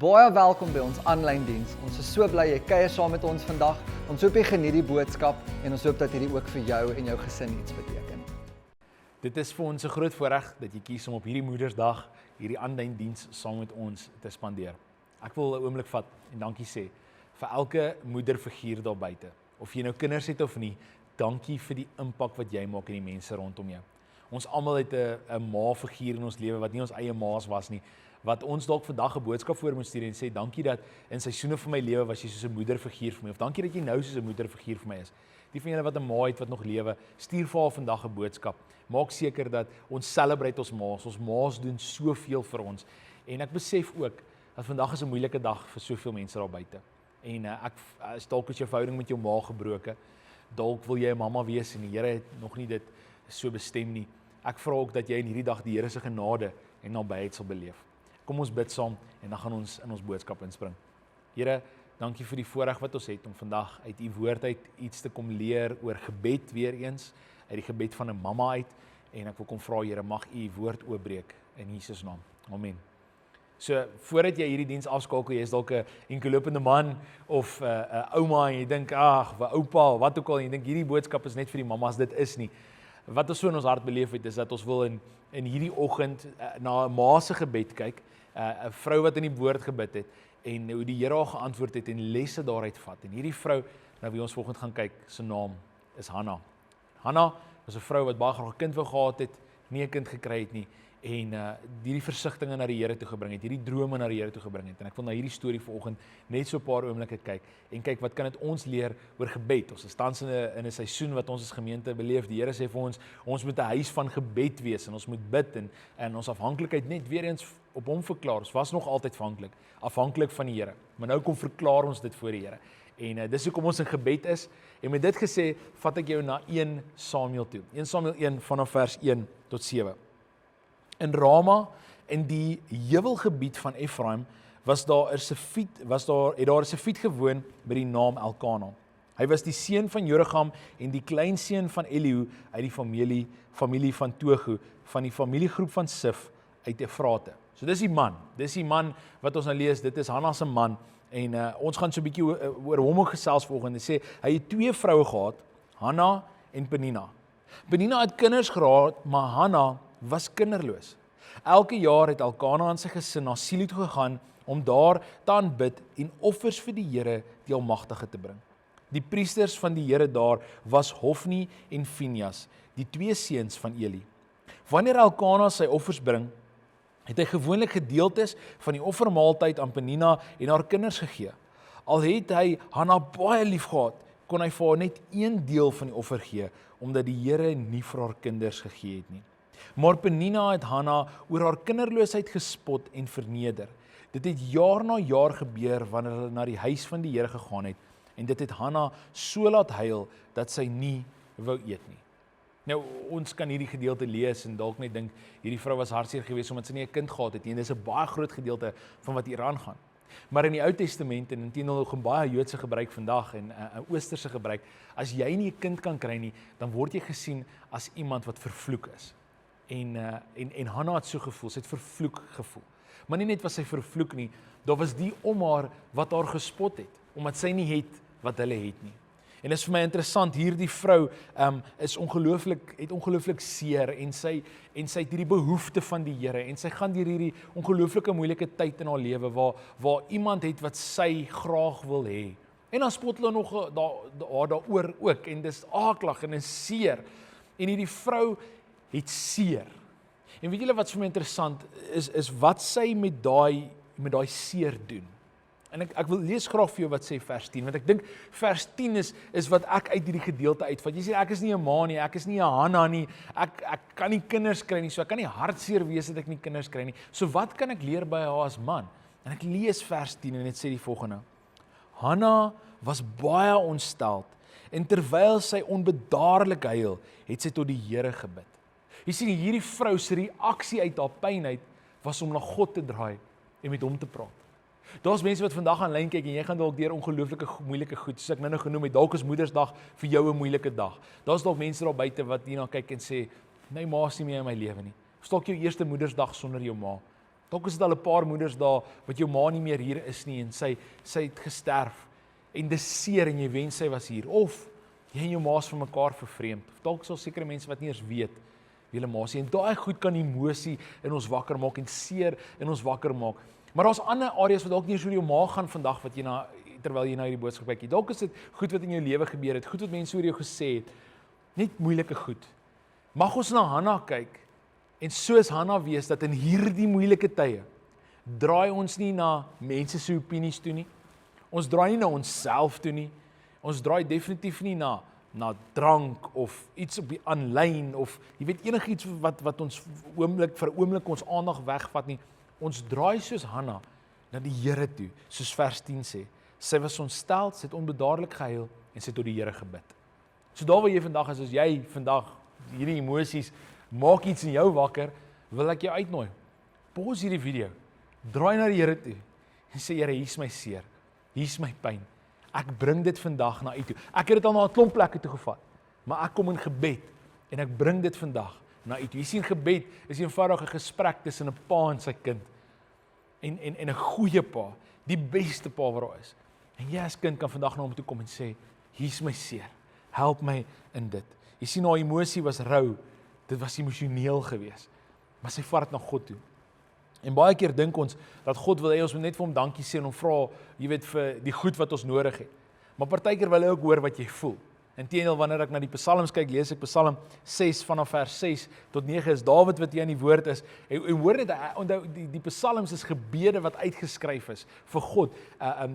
Baie welkom by ons aanlyn diens. Ons is so bly jy kuier saam met ons vandag. Ons hoop jy geniet die boodskap en ons hoop dat hierdie ook vir jou en jou gesin iets beteken. Dit is vir ons 'n groot voorreg dat jy kies om op hierdie Moedersdag hierdie aanlyn diens saam met ons te spandeer. Ek wil 'n oomblik vat en dankie sê vir elke moederfiguur daar buite. Of jy nou kinders het of nie, dankie vir die impak wat jy maak in die mense rondom jou. Ons almal het 'n ma-figuur in ons lewe wat nie ons eie ma's was nie, wat ons dalk vandag 'n boodskap voor moet stuur en sê dankie dat in seisoene van my lewe was jy soos 'n moederfiguur vir my, of dankie dat jy nou soos 'n moederfiguur vir my is. Die van julle wat 'n ma het wat nog lewe, stuur vir haar vandag 'n boodskap. Maak seker dat ons celebrate ons ma's. Ons ma's doen soveel vir ons. En ek besef ook dat vandag is 'n moeilike dag vir soveel mense daar buite. En ek is dalk is jou verhouding met jou ma gebroke. Dalk wil jy 'n mamma wees en die Here het nog nie dit so bestem nie. Ek vra ook dat jy in hierdie dag die Here se genade en nabyheid sal beleef. Kom ons bid saam en dan gaan ons in ons boodskap inspring. Here, dankie vir die voorreg wat ons het om vandag uit u woord uit iets te kom leer oor gebed weer eens, uit die gebed van 'n mamma uit, en ek wil kom vra Here, mag u woord oopbreek in Jesus naam. Amen. So, voordat jy hierdie diens afskakel, jy is dalk 'n enkellopende man of 'n ouma en jy dink, ag, 'n oupa, wat ook al, en jy dink hierdie boodskap is net vir die mammas, dit is nie. Wat ons so in ons hart beleef het, is dat ons wil in hierdie oggend na 'n ma se gebed kyk, 'n vrou wat in die woord gebid het, en hoe die Here haar geantwoord het en lesse daaruit vat. En hierdie vrou, na wie ons vanoggend gaan kyk, se naam is Hanna. Hanna was 'n vrou wat baie graag 'n kind wou gehad het, nie 'n kind gekry het nie, en hierdie versigtinge na die Here toe gebring het, hierdie drome na die Here toe gebring het. En ek wil na hierdie storie vanoggend net so 'n paar oomblikke kyk en kyk wat kan dit ons leer oor gebed. Ons is tans in 'n seisoen wat ons as gemeente beleef. Die Here sê vir ons moet 'n huis van gebed wees en ons moet bid en ons afhanklikheid net weer eens op hom verklaar. Ons was nog altyd afhanklik van die Here, maar nou kom verklaar ons dit voor die Here. En dis hoekom ons in gebed is. En met dit gesê, vat ek jou na 1 Samuel toe. 1 Samuel 1 vanaf vers 1 tot 7. In Rama, in die heuwelgebied van Efraim, het daar 'n Sefiet gewoon met die naam Elkana. Hy was die seun van Joragam en die kleinseun van Elihu uit die familie van Togu, van die familiegroep van Sif uit Efrate. So dis die man wat ons nou lees, dit is Hanna se man, en ons gaan so 'n bietjie oor hom ook gesels vanoggend. Hy sê, hy het 2 vroue gehad, Hanna en Penina. Penina het kinders gehad, maar Hanna was kinderloos. Elke jaar het Elkana en sy gesin na Silo toe gegaan om daar te aanbid en offers vir die Here die Almagtige te bring. Die priesters van die Here daar was Hofni en Finjas, die 2 seuns van Eli. Wanneer Elkana sy offers bring, het hy gewoonlik gedeeltes van die offermaaltyd aan Penina en haar kinders gegee. Al het hy Hanna baie lief gehad, kon hy vir haar net 1 deel van die offer gee, omdat die Here nie vir haar kinders gegee het nie. Maar Penina het Hanna oor haar kinderloosheid gespot en verneder. Dit het jaar na jaar gebeur wanneer hulle na die huis van die Here gegaan het, en dit het Hanna so laat huil dat sy nie wou eet nie. Nou, ons kan hierdie gedeelte lees en dalk net dink, hierdie vrou was hartseer geweest omdat sy nie 'n kind gehad het nie, en dis 'n baie groot gedeelte van wat hier aangaan. Maar in die Ou Testament, en intendeel nog 'n baie Joodse gebruik vandag en 'n Oosterse gebruik, as jy nie 'n kind kan kry nie, dan word jy gesien as iemand wat vervloek is. En Hanna het so gevoel, sy het vervloek gevoel. Maar nie net was sy vervloek nie, daar was die om haar wat haar gespot het, omdat sy nie het wat hulle het nie. En dit is vir my interessant, hierdie vrou het ongelooflik seer, en sy het hierdie behoefte van die Here, en sy gaan deur hierdie ongelooflike moeilike tyd in haar lewe, waar iemand het wat sy graag wil hê. En dan spot hulle nog daaroor ook, en dis aaklag en is seer. En hierdie vrou het seer. En weet julle wat vir my interessant is wat sy met daai seer doen. En ek wil lees graag vir jou wat sê vers 10, want ek dink vers 10 is wat ek uit hierdie gedeelte uitvat. Jy sê, ek is nie 'n ma nie, ek is nie 'n Hanna nie, ek kan nie kinders kry nie, so ek kan nie hartseer wees dat ek nie kinders kry nie. So wat kan ek leer by haar as man? En ek lees vers 10 en dit sê die volgende. Hanna was baie ontsteld, en terwyl sy onbedaarlik huil, het sy tot die Here gebid. Jy sien, hierdie vrou se reaksie uit haar pyn uit was om na God te draai en met hom te praat. Daar's mense wat vandag aanlyn kyk en jy gaan dalk deur ongelooflike moeilike goed, soos ek nou genoem het, dalk is Moedersdag vir jou 'n moeilike dag. Daar's dalk mense daar buite wat hierna kyk en sê, "Nee, ma is nie meer in my lewe nie." Of dalk jou eerste Moedersdag sonder jou ma. Dalk is dit al 'n paar moeders daar wat jou ma nie meer hier is nie en sy het gesterf en dis seer en jy wens sy was hier, of jy en jou ma is van mekaar vervreemd, of dalk is daar sekere mense wat nie eens weet wie hulle ma is nie, en daai goed kan emosie in ons wakker maak en seer in ons wakker maak. Maar daar's ander areas wat dalk nie eens oor jou ma gaan vandag wat jy terwyl jy na hierdie boodskap kyk. Dalk is dit goed wat in jou lewe gebeur het, goed wat mense oor jou gesê het, net moeilike goed. Mag ons na Hanna kyk en soos Hanna wees dat in hierdie moeilike tye draai ons nie na mense se opinies toe nie. Ons draai nie na onsself toe nie. Ons draai definitief nie na drank of iets op die aanlyn of jy weet enigiets wat ons vir 'n oomblik ons aandag wegvat nie. Ons draai soos Hanna na die Here toe, soos vers 10 sê. Sy was ontstel, sy het onbedaarlik gehuil en sy het tot die Here gebid. So daar waar jy vandag is, as jy vandag hierdie emosies maak iets in jou wakker, wil ek jou uitnooi. Pause hierdie video, draai na die Here toe en sê, Here, hier's my seer, hier's my pyn. Ek bring dit vandag na U toe. Ek het dit al na 'n klomp plekke toe gevat, maar ek kom in gebed en ek bring dit vandag na U toe. Jy sien, gebed is eenvoudig 'n gesprek tussen 'n pa en sy kind. En 'n goeie pa, die beste pa wat daar is. En jy as kind kan vandag na hom toe kom en sê, hier's my seer, help my in dit. Jy sien, haar emosie was rou, dit was emosioneel geweest, maar sy vat dit na God toe. En baie keer dink ons dat God wil hê ons moet net vir hom dankie sê en hom vra, jy weet, vir die goed wat ons nodig het. Maar partykeer wil hy ook hoor wat jy voel. Inteendeel, wanneer ek na die Psalms kyk, lees ek Psalm 6 vanaf vers 6 tot 9 is Dawid wat hier aan die woord is. En hoor net, onthou die Psalms is gebede wat uitgeskryf is vir God.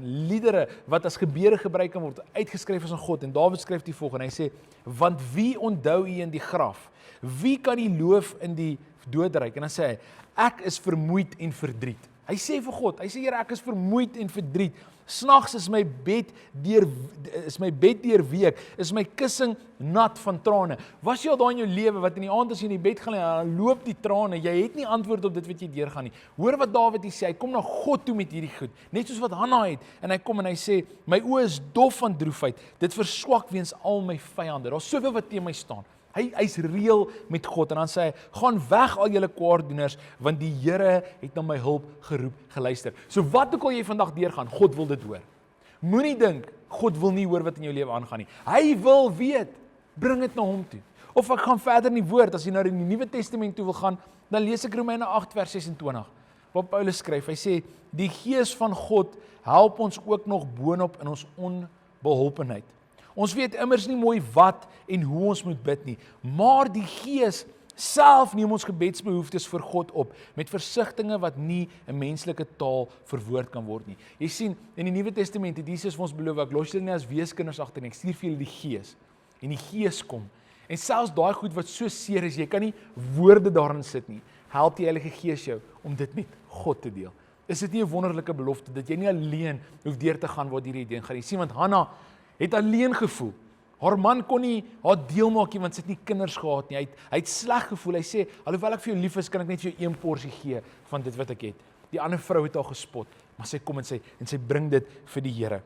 Liedere wat as gebede gebruik kan word, uitgeskryf is aan God. En Dawid skryf die volgende, hy sê, want wie onthou U in die graf? Wie kan U loof in die doodryk? En dan sê hy, ek is vermoeid en verdriet. Hy sê vir God, hy sê, Here, ek is vermoeid en verdriet. Snags is my bed deurweek, is my kussing nat van trane. Was jy al daar in jou lewe wat in die aand as jy in die bed gaan lê, dan loop die trane, jy het nie antwoord op dit wat jy deurgaan nie. Hoor wat Dawid hier sê, hy kom na God toe met hierdie goed, net soos wat Hanna het, en hy kom en hy sê, my oë is dof van droefheid, dit verswak weens al my vyande. Daar's soveel wat teen my staan. Hy's reël met God en dan sê hy, gaan weg al julle kwaaddoeners, want die Here het na my hulp geroep, geluister. So wat ook al jy vandag deurgaan, God wil dit hoor. Moenie dink, God wil nie hoor wat in jou lewe aangaan nie. Hy wil weet, bring dit na hom toe. Of ek gaan verder in die woord, as jy nou in die Nuwe Testament toe wil gaan, dan lees ek Romeine 8 vers 26, waar Paulus skryf, hy sê, die Gees van God help ons ook nog boonop in ons onbeholpenheid. Ons weet immers nie mooi wat en hoe ons moet bid nie, maar die Gees self neem ons gebedsbehoeftes vir God op, met versigtinge wat nie in menslike taal verwoord kan word nie. Jy sien, in die Nuwe Testament het Jesus vir ons beloof, ek los julle nie as weeskinders agter nie, ek stuur vir julle die Gees, en die Gees kom, en selfs daai goed wat so seer is, jy kan nie woorde daarin sit nie, help die Heilige Gees jou om dit met God te deel. Is dit nie 'n wonderlike belofte, dat jy nie alleen hoef deur te gaan wat hierdie ding gaan nie. Sien, want Hanna het alleen gevoel. Haar man kon nie haar deel maak nie, want sy het nie kinders gehad nie. Hy het sleg gevoel. Hy sê, alhoewel ek vir jou lief is, kan ek net vir jou een porsie gee van dit wat ek het. Die ander vrou het haar gespot, maar sy kom en sy bring dit vir die Here.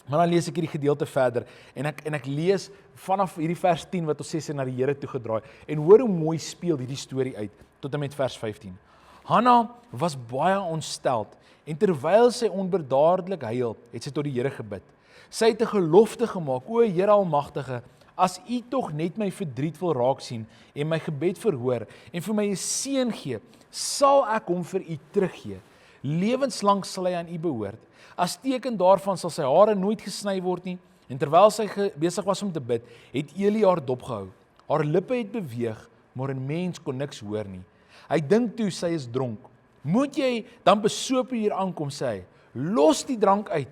Maar dan lees ek hierdie gedeelte verder, en ek lees vanaf hierdie vers 10, wat ons sê sy na die Here toe gedraai, en hoor hoe mooi speel hierdie storie uit, tot en met vers 15. Hanna was baie ontsteld, en terwyl sy onbedaarlik huil, het sy tot die Here gebid. Sy het 'n gelofte gemaak, o Here Almagtige, as U tog net my verdriet wil raak sien en my gebed verhoor en vir my 'n seun gee, sal ek hom vir U teruggee. Lewenslank sal hy aan U behoort. As teken daarvan sal sy hare nooit gesny word nie. En terwyl sy besig was om te bid, het Eli haar dopgehou. Haar lippe het beweeg, maar 'n mens kon niks hoor nie. Hy dink toe sy is dronk. Moet jy dan besope hier aankom, sê hy. Los die drank uit.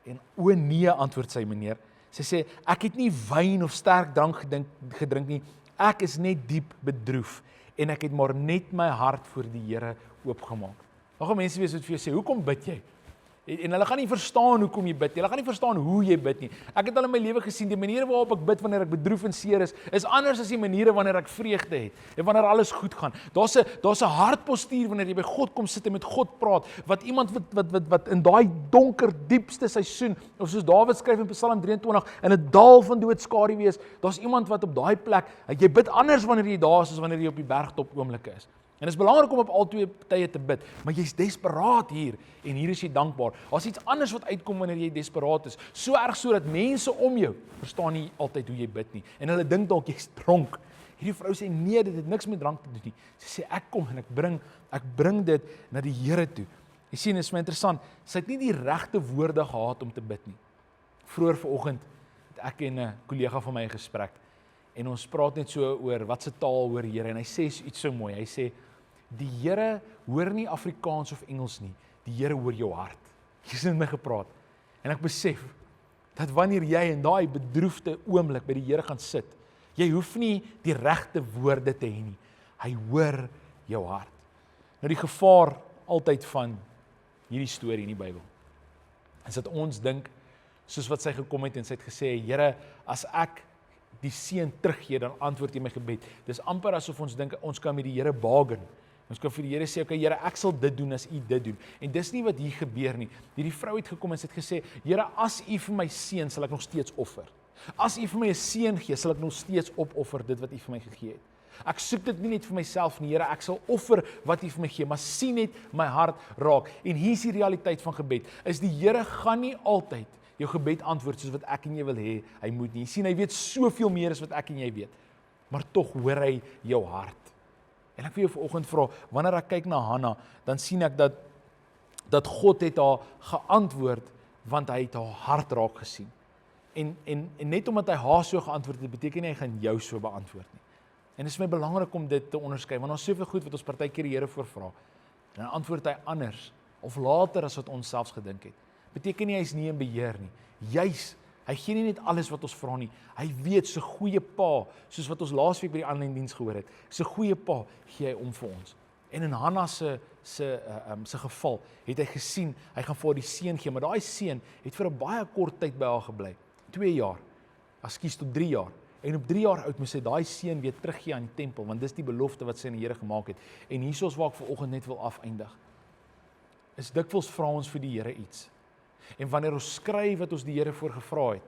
En o nee, antwoord sy, meneer. Sy sê, ek het nie wyn of sterk drank gedrink nie. Ek is net diep bedroef en ek het maar net my hart voor die Here oopgemaak. Nog 'n mense wees wat vir jou sê, hoekom bid jy? En hulle gaan nie verstaan hoekom jy bid nie. Hulle gaan nie verstaan hoe jy bid nie. Ek het al in my lewe gesien, die maniere waarop ek bid wanneer ek bedroef en seer is anders as die maniere wanneer ek vreugde het en wanneer alles goed gaan. Daar's 'n hartpostuur wanneer jy by God kom sit en met God praat, wat iemand wat in daai donker diepste seisoen, of soos Dawid skryf in Psalm 23, in 'n dal van doodskare wees, daar's iemand wat op daai plek, jy bid anders wanneer jy daar is as wanneer jy op die bergtop oomblikke is. En dit is belangrik om op al twee tye te bid, maar jy's desperaat hier en hier is jy dankbaar. Daar's iets anders wat uitkom wanneer jy desperaat is. So erg sodat mense om jou verstaan nie altyd hoe jy bid nie. En hulle dink dalk jy's dronk. Hierdie vrou sê nee, dit het niks met drank te doen nie. Sy sê ek kom en ek bring dit na die Here toe. Jy sien, dit is my interessant. Sy het nie die regte woorde gehad om te bid nie. Vroeër vanoggend het ek en 'n kollega van my 'n gesprek en ons praat net so oor wat se taal hoor Here en hy sê iets so mooi. Hy sê die Here hoor nie Afrikaans of Engels nie. Die Here hoor jou hart. Hier's met my gepraat. En ek besef dat wanneer jy in daai bedroefde oomblik by die Here gaan sit, jy hoef nie die regte woorde te hê nie. Hy hoor jou hart. Nou die gevaar altyd van hierdie storie in die Bybel is dat ons dink soos wat sy gekom het en sy het gesê, Here, as ek die seën teruggee, dan antwoord jy my gebed. Dis amper asof ons dink ons kan met die Here bargain. Ons kan vir die Here sê, okay, Here, ek sal dit doen as U dit doen. En dis nie wat hier gebeur nie. Hierdie vrou het gekom en sy het gesê, Here, as U vir my seën, sal ek nog steeds offer. As U vir my 'n seën gee, sal ek nog steeds opoffer dit wat U vir my gegee het. Ek soek dit nie net vir myself nie, Here, ek sal offer wat U vir my gee, maar sien net my hart raak. En hier is die realiteit van gebed. Is die Here gaan nie altyd jou gebed antwoord soos wat ek en jy wil hê hy moet nie. Sien, hy weet soveel meer as wat ek en jy weet. Maar tog hoor hy jou hart. En ek wil jou vanoggend vra, wanneer ek kyk na Hanna, dan sien ek dat God het haar geantwoord want hy het haar hart raak gesien. En net omdat hy haar so geantwoord het, beteken nie hy gaan jou so beantwoord nie. En dit is my belangrik om dit te onderskei, want ons soveel goed wat ons partykeer die Here voorvra. En dan antwoord hy anders of later as wat ons selfs gedink het. Beteken nie hy is nie in beheer nie. Juis, hy gee nie net alles wat ons vra nie. Hy weet so goeie pa, soos wat ons laasweek by die aanlyn diens gehoor het. So goeie pa gee hy om vir ons. En in Hanna se geval het hy gesien, hy gaan vir haar die seën gee, maar daai seën het vir 'n baie kort tyd by haar gebly. 2 jaar. Ekskuus, tot 3 jaar. En op 3 jaar oud moes sy daai seën weer teruggee aan die tempel, want dis die belofte wat sy aan die Here gemaak het. En hiersoos waar ek vanoggend net wil afeindig. Is dikwels vra ons vir die Here iets. En wanneer ons skryf wat ons die Here voor gevra het,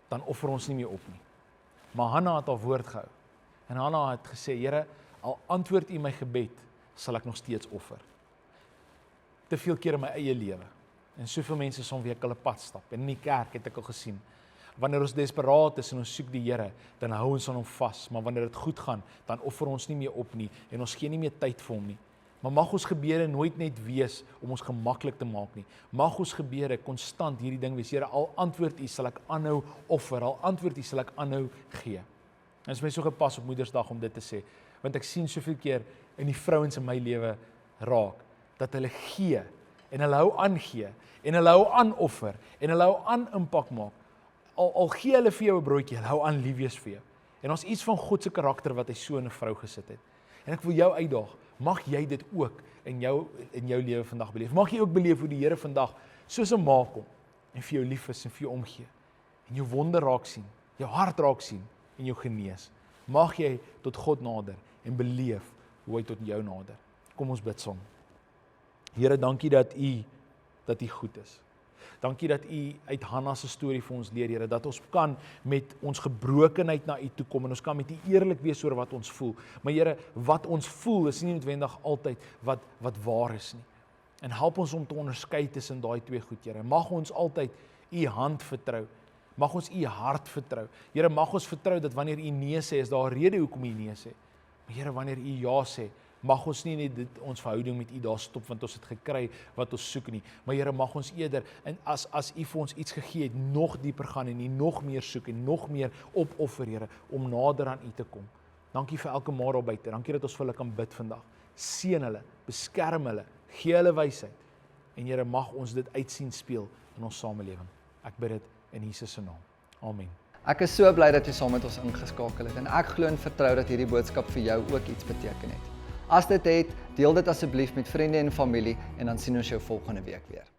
dan offer ons nie meer op nie. Maar Hanna het haar woord gehou. En Hanna het gesê, Here, al antwoord U my gebed, sal ek nog steeds offer. Te veel keer in my eie lewe. En soveel mense soms weer hulle pad stap. En in die kerk het ek al gesien. Wanneer ons desperaat is en ons soek die Here, dan hou ons aan hom vas. Maar wanneer dit goed gaan, dan offer ons nie meer op nie. En ons gee nie meer tyd vir hom nie. Maar mag ons gebede nooit net wees om ons gemaklik te maak nie. Mag ons gebede konstant hierdie ding wees. Here, al antwoord U, sal ek aanhou offer. Al antwoord U, sal ek aanhou gee. En dit is my so gepas op Moedersdag om dit te sê. Want ek sien soveel keer in die vrouens in my lewe raak, dat hulle gee, en hulle hou aan gee, en hulle hou aan offer, en hulle hou aan impak maak. Al gee hulle vir jou 'n broodjie, hulle hou aan lief wees vir jou. En ons iets van God se karakter wat hy so in 'n vrou gesit het. En ek wil jou uitdaag, mag jy dit ook in jou lewe vandag beleef. Mag jy ook beleef hoe die Here vandag soos 'n ma kom en vir jou lief is en vir jou omgee. En jou wonde raak sien, jou hart raak sien en jou genees. Mag jy tot God nader en beleef hoe hy tot jou nader. Kom ons bid saam. Here, dankie dat U goed is. Dankie dat U uit Hanna se storie vir ons leer, Here, dat ons kan met ons gebrokenheid na U toe kom en ons kan met U eerlik wees oor wat ons voel. Maar Here, wat ons voel is nie noodwendig altyd wat waar is nie. En help ons om te onderskei tussen daai twee goed, Here. Mag ons altyd U hand vertrou. Mag ons U hart vertrou. Here, mag ons vertrou dat wanneer U nee sê, is daar 'n rede hoekom U nee sê. Maar Here, wanneer U ja sê, mag ons nie net ons verhouding met U daar stop, want ons het gekry wat ons soek nie. Maar Here, mag ons eerder, en as U vir ons iets gegee het, nog dieper gaan en U nog meer soek en nog meer opoffer, Here, om nader aan U te kom. Dankie vir elke ma daar buite. Dankie dat ons vir hulle kan bid vandag. Seën hulle, beskerm hulle, gee hulle wysheid. En Here, mag ons dit uitsien speel in ons samelewing. Ek bid dit in Jesus se naam. Amen. Ek is so bly dat jy saam met ons ingeskakel het en ek glo en vertrou dat hierdie boodskap vir jou ook iets beteken het. As dit het, deel dit asseblief met vriende en familie en dan sien ons jou volgende week weer.